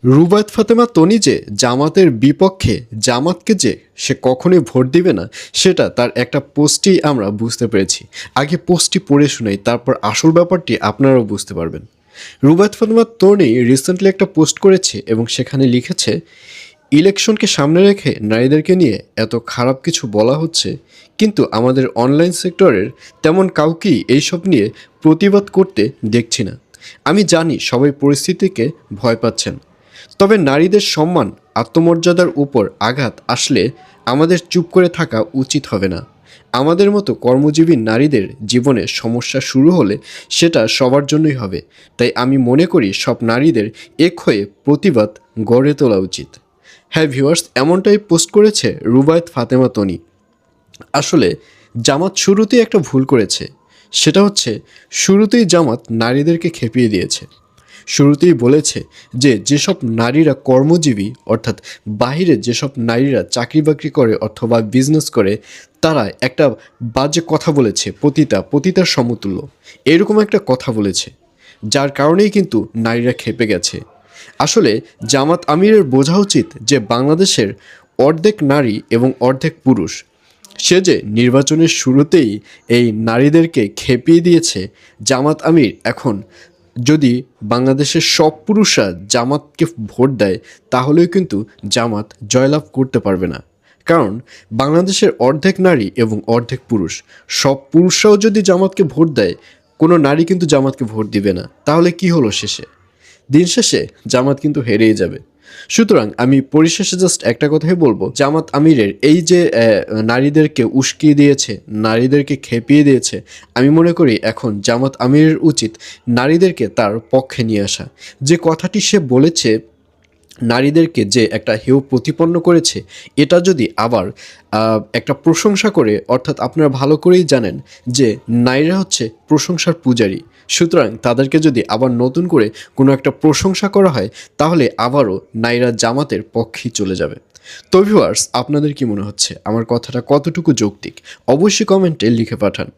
রুবায়েত ফাতেমা তনি যে জামাতের বিপক্ষে, জামাতকে যে সে কখনোই ভোট দিবে না, সেটা তার একটা পোস্টেই আমরা বুঝতে পেরেছি। আগে পোস্টটি পড়ে শুনাই, তারপর আসল ব্যাপারটি আপনারাও বুঝতে পারবেন। রুবায়েত ফাতেমা তনি রিসেন্টলি একটা পোস্ট করেছে এবং সেখানে লিখেছে, ইলেকশনকে সামনে রেখে নারীদেরকে নিয়ে এত খারাপ কিছু বলা হচ্ছে, কিন্তু আমাদের অনলাইন সেক্টরের তেমন কাউকেই এইসব নিয়ে প্রতিবাদ করতে দেখছি না। আমি জানি সবাই পরিস্থিতিকে ভয় পাচ্ছেন, তবে নারীদের সম্মান, আত্মমর্যাদার উপর আঘাত আসলে আমাদের চুপ করে থাকা উচিত হবে না। আমাদের মতো কর্মজীবী নারীদের জীবনে সমস্যা শুরু হলে সেটা সবার জন্যই হবে। তাই আমি মনে করি সব নারীদের এক হয়ে প্রতিবাদ গড়ে তোলা উচিত। হ্যাঁ ভিউয়ার্স, এমনটাই পোস্ট করেছে রুবায়েত ফাতেমা তনি। আসলে জামাত শুরুতেই একটা ভুল করেছে, সেটা হচ্ছে শুরুতেই জামাত নারীদেরকে খেপিয়ে দিয়েছে। শুরুতেই বলেছে যে যেসব নারীরা কর্মজীবী, অর্থাৎ বাহিরে যেসব নারীরা চাকরি বাকরি করে অথবা বিজনেস করে, তারা একটা বাজে কথা বলেছে, পতিতার সমতুল্য, এরকম একটা কথা বলেছে, যার কারণেই কিন্তু নারীরা খেপে গেছে। আসলে জামাত আমিরের বোঝা উচিত যে বাংলাদেশের অর্ধেক নারী এবং অর্ধেক পুরুষ। সে যে নির্বাচনের শুরুতেই এই নারীদেরকে খেপিয়ে দিয়েছে, জামাত আমির এখন যদি বাংলাদেশের সব পুরুষরা জামাতকে ভোট দেয়, তাহলেও কিন্তু জামাত জয়লাভ করতে পারবে না। কারণ বাংলাদেশের অর্ধেক নারী এবং অর্ধেক পুরুষ, সব পুরুষরাও যদি জামাতকে ভোট দেয়, কোনো নারী কিন্তু জামাতকে ভোট দিবে না। তাহলে কি হলো শেষে? দিন শেষে জামাত কিন্তু হেরেই যাবে। সুতরাং আমি পরিশেষে জাস্ট একটা কথাই বলবো, জামাত আমিরের এই যে নারীদেরকে উস্কিয়ে দিয়েছে, নারীদেরকে খেপিয়ে দিয়েছে, আমি মনে করি এখন জামাত আমিরের উচিত নারীদেরকে তার পক্ষে নিয়ে আসা। যে কথাটি সে বলেছে, নারীদেরকে যে একটা হেয় প্রতিপন্ন করেছে, এটা যদি আবার একটা প্রশংসা করে, অর্থাৎ আপনারা ভালো করেই জানেন যে নারীরা হচ্ছে প্রশংসার পূজারী। সুতরাং তাদেরকে যদি আবার নতুন করে কোনো একটা প্রশংসা করা হয়, তাহলে আবারও নারীরা জামাতের পক্ষেই চলে যাবে। তো ভিউয়ার্স, আপনাদের কি মনে হচ্ছে, আমার কথাটা কতটুকু যৌক্তিক? অবশ্যই কমেন্টে লিখে পাঠান।